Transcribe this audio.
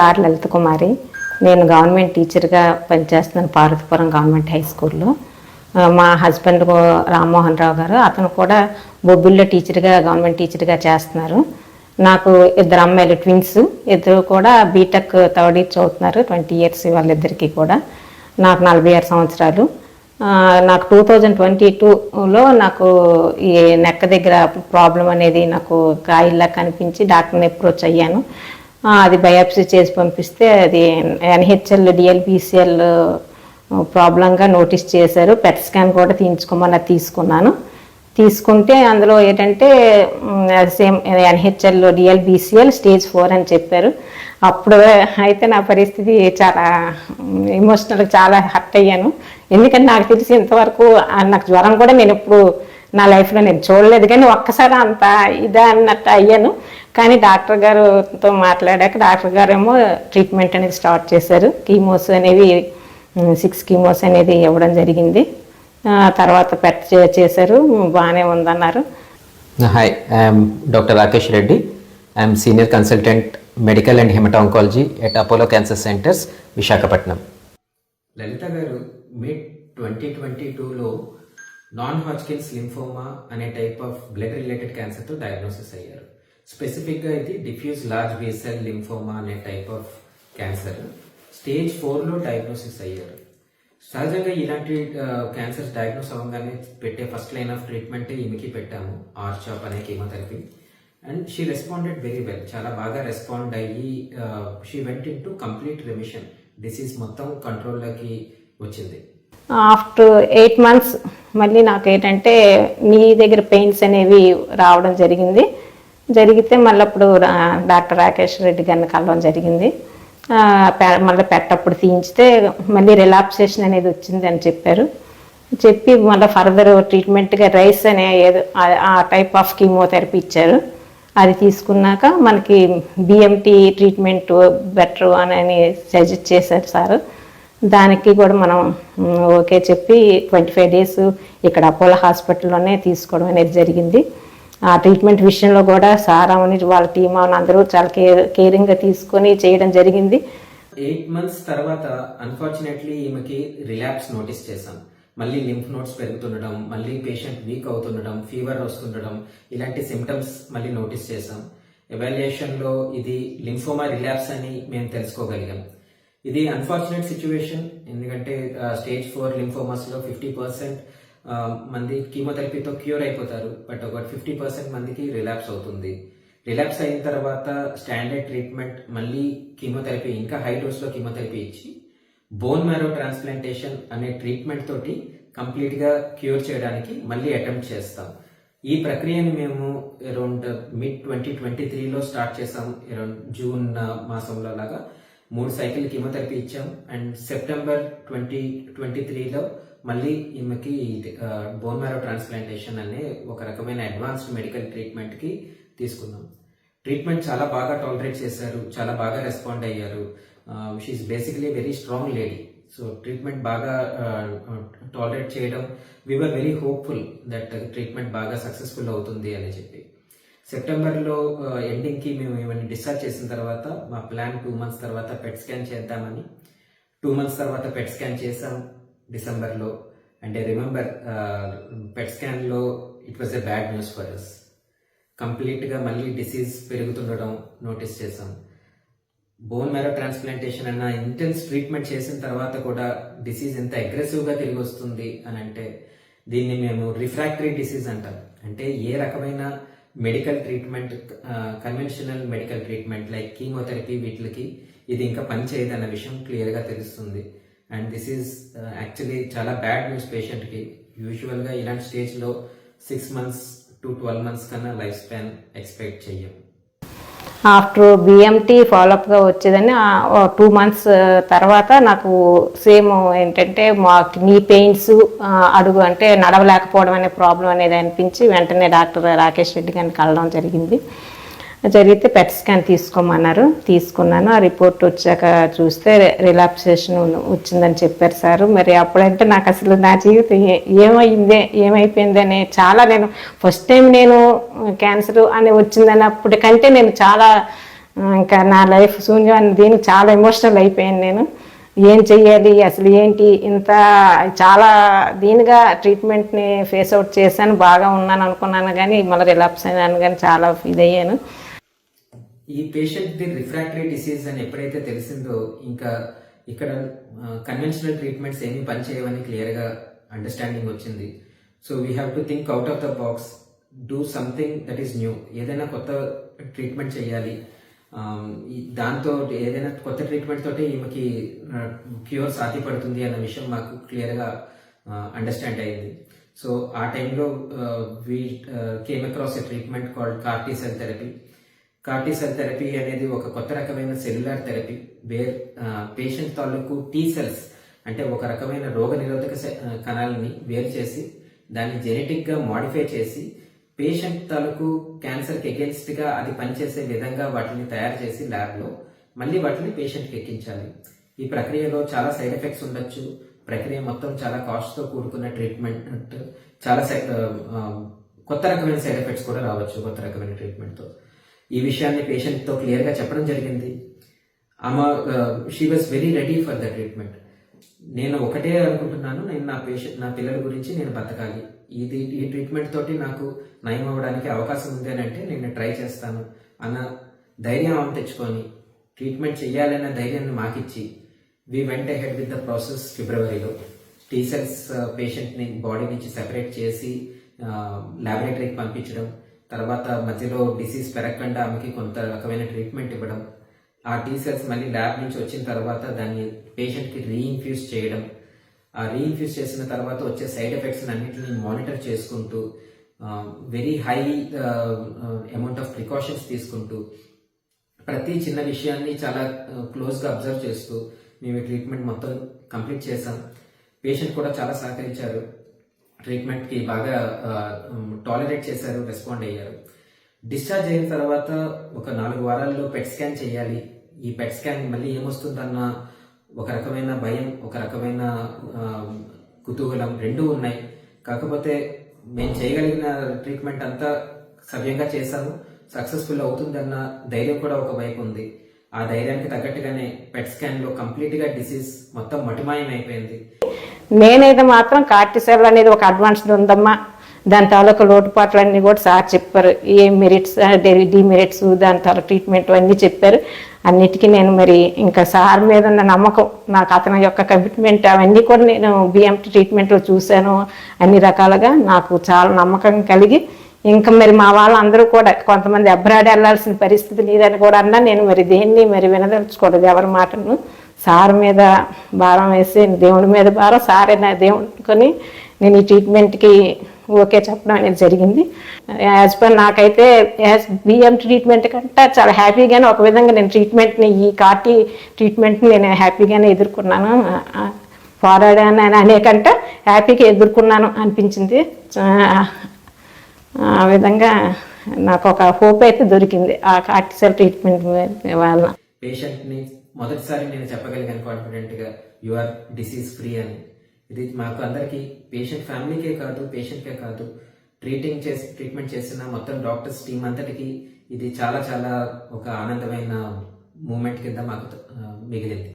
Are లలిత కుమారి. నేను government టీచర్గా పనిచేస్తున్నాను పార్వతీపురం గవర్నమెంట్ హై స్కూల్లో. మా హస్బెండ్ రామ్మోహన్ రావు గారు, అతను కూడా బొబ్బిల్లో టీచర్గా గవర్నమెంట్ టీచర్గా చేస్తున్నారు. నాకు ఇద్దరు అమ్మాయిలు, ట్విన్స్, ఇద్దరు కూడా బీటెక్ థర్డ్ ఇయర్ చదువుతున్నారు. 20 years వాళ్ళిద్దరికీ కూడా. నాకు 46 సంవత్సరాలు. నాకు 2022లో నాకు ఈ నెక్క దగ్గర ప్రాబ్లం అనేది నాకు కాయిల్లా కనిపించి డాక్టర్ని అప్రోచ్ అయ్యాను. అది బయాప్సీ చేసి పంపిస్తే అది NHL DLBCL ప్రాబ్లంగా నోటీస్ చేశారు. పెట్ స్కాన్ కూడా తీయించుకోమని తీసుకున్నాను. తీసుకుంటే అందులో ఏంటంటే సేమ్ NHL DLBCL స్టేజ్ 4 అని చెప్పారు. అప్పుడు అయితే నా పరిస్థితి చాలా ఎమోషనల్గా చాలా హర్ట్ అయ్యాను. ఎందుకంటే నాకు తెలిసి ఇంతవరకు నాకు జ్వరం కూడా నేను ఎప్పుడు నా లైఫ్లో నేను చూడలేదు, కానీ ఒక్కసారి అంత ఇదా అన్నట్టు అయ్యాను. కానీ డాక్టర్ గారితో మాట్లాడాక డాక్టర్ గారు ఏమో ట్రీట్మెంట్ అనేది స్టార్ట్ చేశారు. కీమోస్ అనేవి 6 కీమోస్ అనేది ఇవ్వడం జరిగింది. తర్వాత పెట్ చేశారు, బాగానే ఉందన్నారు. Hi, I'm doctor Rakesh Reddy. I'm senior consultant medical and haematooncology at Apollo cancer centres, Visakhapatnam. Lalitha garu mid 2022లో నాన్ హాజ్కిన్స్ లింఫోమా అనే టైప్ ఆఫ్ బ్లడ్ రిలేటెడ్ క్యాన్సర్తో డయాగ్నోసిస్ అయ్యారు. స్పెసిఫిక్గా ఇది డిఫ్యూజ్ లార్జ్ బేసెల్ లింఫోమా అనే టైప్ ఆఫ్ క్యాన్సర్. స్టేజ్ 4లో డయాగ్నోసిస్ అయ్యారు. సహజంగా ఇలాంటి క్యాన్సర్స్ డయాగ్నోస్ అవ్వగానే పెట్టే ఫస్ట్ లైన్ ఆఫ్ ట్రీట్మెంట్ ఈమెకి పెట్టాము, ఆర్చాప్ అనే chemotherapy. And she responded very well. చాలా బాగా రెస్పాండ్ అయ్యి she went in to complete remission. Disease మొత్తం కంట్రోల్లోకి వచ్చింది. ఆఫ్టర్ 8 months మళ్ళీ నాకు ఏంటంటే నీ దగ్గర పెయిన్స్ అనేవి రావడం జరిగితే మళ్ళీ అప్పుడు డాక్టర్ రాకేష్ రెడ్డి గారిని కలవడం జరిగింది. మళ్ళీ పెట్టప్పుడు తీయించితే మళ్ళీ రిలాప్సేషన్ అనేది వచ్చింది అని చెప్పి మళ్ళీ ఫర్దర్ ట్రీట్మెంట్గా రైస్ అనే ఏదో ఆ టైప్ ఆఫ్ కీమోథెరపీ ఇచ్చారు. అది తీసుకున్నాక మనకి BMT ట్రీట్మెంట్ బెటర్ అని సజెస్ట్ చేశారు సార్. దానికి కూడా మనం ఓకే చెప్పి 25 days ఇక్కడ అపోలో హాస్పిటల్లోనే తీసుకోవడం అనేది జరిగింది. ఆ ట్రీట్మెంట్ విషయంలో కూడా సార్ అవని వాళ్ళ టీం అవని అందరూ చాలా కేరింగ్గా తీసుకొని చేయడం జరిగింది. 8 months తర్వాత అన్ఫార్చునేట్లీ ఈమెకి రిలాప్స్ నోటీస్ చేశాం. మళ్ళీ లింఫ్ నోడ్స్ పెరుగుతుండడం, మళ్ళీ పేషెంట్ వీక్ అవుతుండడం, ఫీవర్ వస్తుండడం, ఇలాంటి సిమ్టమ్స్ మళ్ళీ నోటీస్ చేశాం. ఎవాల్యుయేషన్లో ఇది లింఫోమా రిలాప్స్ అని మేము తెలుసుకోగలిగాం. ఇది అన్ఫార్చునేట్ సిచ్యువేషన్, ఎందుకంటే స్టేజ్ 4 లింఫోమాస్లో 50% మంది కీమోథెరపీతో క్యూర్ అయిపోతారు, బట్ ఒక 50% మందికి రిలాప్స్ అవుతుంది. రిలాప్స్ అయిన తర్వాత స్టాండర్డ్ ట్రీట్మెంట్ మళ్ళీ కీమోథెరపీ, ఇంకా హై డోస్లో కీమోథెరపీ ఇచ్చి బోన్ మ్యారో ట్రాన్స్ప్లాంటేషన్ అనే ట్రీట్మెంట్ తోటి కంప్లీట్గా క్యూర్ చేయడానికి మళ్ళీ అటెంప్ట్ చేస్తాం. ఈ ప్రక్రియని మేము అరౌండ్ మిడ్ 2023లో స్టార్ట్ చేసాం. అరౌండ్ జూన్ మాసంలో లాగా 3 cycle కీమోథెరపీ ఇచ్చాం. అండ్ సెప్టెంబర్ 2023లో మళ్ళీ ఈమెకి బోన్ మ్యారో ట్రాన్స్ప్లాంటేషన్ అనే ఒక రకమైన అడ్వాన్స్డ్ మెడికల్ ట్రీట్మెంట్కి తీసుకున్నాం. ట్రీట్మెంట్ చాలా బాగా టాలరేట్ చేశారు, చాలా బాగా రెస్పాండ్ అయ్యారు. She's basically very strong lady. So treatment బాగా టాలరేట్ చేయడం, we're very hopeful that treatment బాగా సక్సెస్ఫుల్ అవుతుంది అని చెప్పి. సెప్టెంబర్లో ఎండింగ్కి మేము ఇవన్నీ డిశ్చార్జ్ చేసిన తర్వాత మా ప్లాన్ 2 months తర్వాత పెట్ స్కాన్ చేద్దామని. 2 months తర్వాత పెట్ స్కాన్ చేసాం డిసెంబర్లో. అండ్ ఐ రిమెంబర్ పెట్ స్కాన్లో it was a bad news for us. కంప్లీట్గా మళ్ళీ డిసీజ్ పెరుగుతుండడం నోటీస్ చేసాం. బోన్ మ్యారో ట్రాన్స్ప్లాంటేషన్ అన్న ఇంటెన్స్ ట్రీట్మెంట్ చేసిన తర్వాత కూడా డిసీజ్ ఎంత అగ్రెసివ్గా తిరిగి వస్తుంది అని అంటే దీన్ని మేము రిఫ్రాక్టరీ డిసీజ్ అంటాం. అంటే ఏ రకమైన medical treatment, conventional medical treatment like chemotherapy, వీటికి ఇది ఇంకా పనిచేయదు అన్న విషయం క్లియర్గా తెలుస్తుంది. అండ్ దిస్ ఈజ్ యాక్చువల్లీ చాలా బ్యాడ్ న్యూస్ పేషెంట్కి. యూజువల్గా ఇలాంటి స్టేజ్లో 6 months to 12 months కన్నా లైఫ్ స్పాన్ ఎక్స్పెక్ట్ చెయ్యం. ఆఫ్టర్ BMT ఫాలోఅప్గా వచ్చేదని 2 months తర్వాత నాకు సేమ్ ఏంటంటే మా నీ పెయిన్స్, అడుగు అంటే నడవలేకపోవడం అనే ప్రాబ్లం అనేది అనిపించి వెంటనే డాక్టర్ రాకేష్ రెడ్డి గారిని కలవడం జరిగితే పెట్ స్కాన్ తీసుకోమన్నారు. తీసుకున్నాను. ఆ రిపోర్ట్ వచ్చాక చూస్తే రిలాప్సేషన్ వచ్చిందని చెప్పారు సార్. మరి అప్పుడంటే నాకు అసలు నా జీవితం ఏమైపోయిందని నేను ఫస్ట్ టైం నేను క్యాన్సర్ అని వచ్చిందని అప్పటికంటే నేను చాలా ఇంకా నా లైఫ్ శూన్యం దీనికి చాలా ఎమోషనల్ అయిపోయాను నేను. ఏం చెయ్యాలి అసలు ఏంటి ఇంత చాలా దీనిగా ట్రీట్మెంట్ని ఫేస్ అవుట్ చేశాను, బాగా ఉన్నాను అనుకున్నాను, కానీ మళ్ళీ రిలాప్స్ అయినాను, కానీ చాలా ఇదయ్యాను. ఈ పేషెంట్ ది రిఫ్రాక్టరీ డిసీజ్ అని ఎప్పుడైతే తెలిసిందో ఇంకా ఇక్కడ కన్వెన్షనల్ ట్రీట్మెంట్స్ ఏమీ పనిచేయవని క్లియర్గా అండర్స్టాండింగ్ వచ్చింది. So we have to think out of the box, do something that is new. ఏదైనా కొత్త ట్రీట్మెంట్ చేయాలి, దాంతో ఏదైనా కొత్త ట్రీట్మెంట్ తోటి ఈమెకి క్యూర్ సాధ్యపడుతుంది అన్న విషయం మాకు క్లియర్గా అండర్స్టాండ్ అయింది. సో ఆ టైంలో we came across a treatment called CAR-T cell therapy. CAR-T cell therapy అనేది ఒక కొత్త రకమైన సెల్యులార్ థెరపీ వేర్ పేషెంట్ తాలూకు టీ సెల్స్ అంటే ఒక రకమైన రోగ నిరోధక కణాలని వేరు చేసి దాన్ని జెనెటిక్ గా మాడిఫై చేసి పేషెంట్ తాలూకు క్యాన్సర్కి అగేన్స్ట్ గా అది పనిచేసే విధంగా వాటిని తయారు చేసి ల్యాబ్ లో మళ్ళీ వాటిని పేషెంట్కి ఎక్కించాలి. ఈ ప్రక్రియలో చాలా సైడ్ ఎఫెక్ట్స్ ఉండొచ్చు. ప్రక్రియ మొత్తం చాలా కాస్ట్ తో కూడుకున్న ట్రీట్మెంట్, చాలా కొత్త రకమైన సైడ్ ఎఫెక్ట్స్ కూడా రావచ్చు కొత్త రకమైన ట్రీట్మెంట్ తో. ఈ విషయాన్ని పేషెంట్ తో క్లియర్ గా చెప్పడం జరిగింది. ఆమె she was very ready for the treatment. నేను ఒకటే అనుకుంటున్నాను, నేను నా పిల్లల గురించి నేను బతకాలి, ఈ ట్రీట్మెంట్ తోటి నాకు నయం అవ్వడానికి అవకాశం ఉంది అని అంటే నేను ట్రై చేస్తాను అన్న ధైర్యం ఆమె తెచ్చుకొని ట్రీట్మెంట్ చేయాలన్న ధైర్యాన్ని మాకిచ్చి we went ahead with the process. ఫిబ్రవరిలో టీ సెల్స్ పేషెంట్ ని బాడీ నుంచి సెపరేట్ చేసి ల్యాబొరేటరీకి పంపించడం, తర్వాత మధ్యలో డిసీజ్ పెరగకుండా ఆమెకి కొంత రకమైన ట్రీట్మెంట్ ఇవ్వడం, ఆ టీ సెల్స్ మళ్ళీ ల్యాబ్ నుంచి వచ్చిన తర్వాత దాన్ని పేషెంట్ కి రీఇన్ఫ్యూజ్ చేయడం, ఆ రీఇన్ఫ్యూజ్ చేసిన తర్వాత వచ్చే సైడ్ ఎఫెక్ట్స్ అన్నింటినీ మానిటర్ చేసుకుంటూ very high amount of precautions తీసుకుంటూ ప్రతి చిన్న విషయాన్ని చాలా క్లోజ్ గా అబ్జర్వ్ చేస్తూ మేము ఈ ట్రీట్మెంట్ మొత్తం కంప్లీట్ చేసాం. పేషెంట్ కూడా చాలా సహకరించారు, ట్రీట్మెంట్ కి బాగా టాలరేట్ చేశారు, రెస్పాండ్ అయ్యారు. డిశ్చార్జ్ అయిన తర్వాత ఒక 4 వారాల్లో పెట్ స్కాన్ చేయాలి. ఈ పెట్ స్కాన్ మళ్ళీ ఏమొస్తుందన్న ఒక రకమైన భయం, ఒక రకమైన కుతూహలం రెండూ ఉన్నాయి. కాకపోతే మేము చేయగలిగిన ట్రీట్మెంట్ అంతా సవ్యంగా చేశాము, సక్సెస్ఫుల్ అవుతుందన్న ధైర్యం కూడా ఒక వైపు ఉంది. ఆ ధైర్యానికి తగ్గట్టుగానే పెట్ స్కాన్ లో కంప్లీట్ గా డిసీజ్ మొత్తం మటుమాయం అయిపోయింది. నేనైతే మాత్రం కార్టీ సెల్ అనేది ఒక అడ్వాన్స్డ్ ఉందమ్మా, దాని తాలూకు లోటుపాట్లన్నీ కూడా సార్ చెప్పారు, ఏ మెరిట్స్ డిమెరిట్స్ దాని తాలూకు ట్రీట్మెంట్ అన్నీ చెప్పారు. అన్నిటికీ నేను మరి ఇంకా సార్ మీద ఉన్న నమ్మకం, నాకు అతని యొక్క కమిట్మెంట్ అవన్నీ కూడా నేను బిఎంటీ ట్రీట్మెంట్లో చూశాను. అన్ని రకాలుగా నాకు చాలా నమ్మకం కలిగి ఇంకా మరి మా వాళ్ళందరూ కూడా కొంతమంది అబ్రాడ్ వెళ్ళాల్సిన పరిస్థితి లేదని కూడా అన్నా నేను మరి దేన్ని మరి వినదలుచుకోలేదు ఎవరి మాటను. సార్ మీద భారం వేసి దేవుడి మీద భారం సారే నా దేవుడుకొని నేను ఈ ట్రీట్మెంట్కి ఓకే చెప్పడం అనేది జరిగింది. యాజ్ పర్ నాకైతే యాజ్ బిఎం ట్రీట్మెంట్ కంటే చాలా హ్యాపీగానే ఒక విధంగా నేను ట్రీట్మెంట్ని ఈ కార్టీ ట్రీట్మెంట్ని నేను హ్యాపీగానే ఎదుర్కొన్నాను. పోరాడాను అనేకంటే హ్యాపీగా ఎదుర్కొన్నాను అనిపించింది. ఆ విధంగా నాకు ఒక హోప్ అయితే దొరికింది ఆ కార్టీ సెల్ ట్రీట్మెంట్ వల్ల. పేషెంట్ని మొదటిసారి నేను చెప్పగలిగాను కాన్ఫిడెంట్ గా యు ఆర్ డిసీజ్ ఫ్రీ అని. ఇది మాకు అందరికి పేషెంట్ ఫ్యామిలీకే కాదు, పేషెంట్కే కాదు, ట్రీట్మెంట్ చేసిన మొత్తం డాక్టర్స్ టీం అంతటికి ఇది చాలా చాలా ఒక ఆనందమైన మూమెంట్ కింద మాకు మిగిలింది.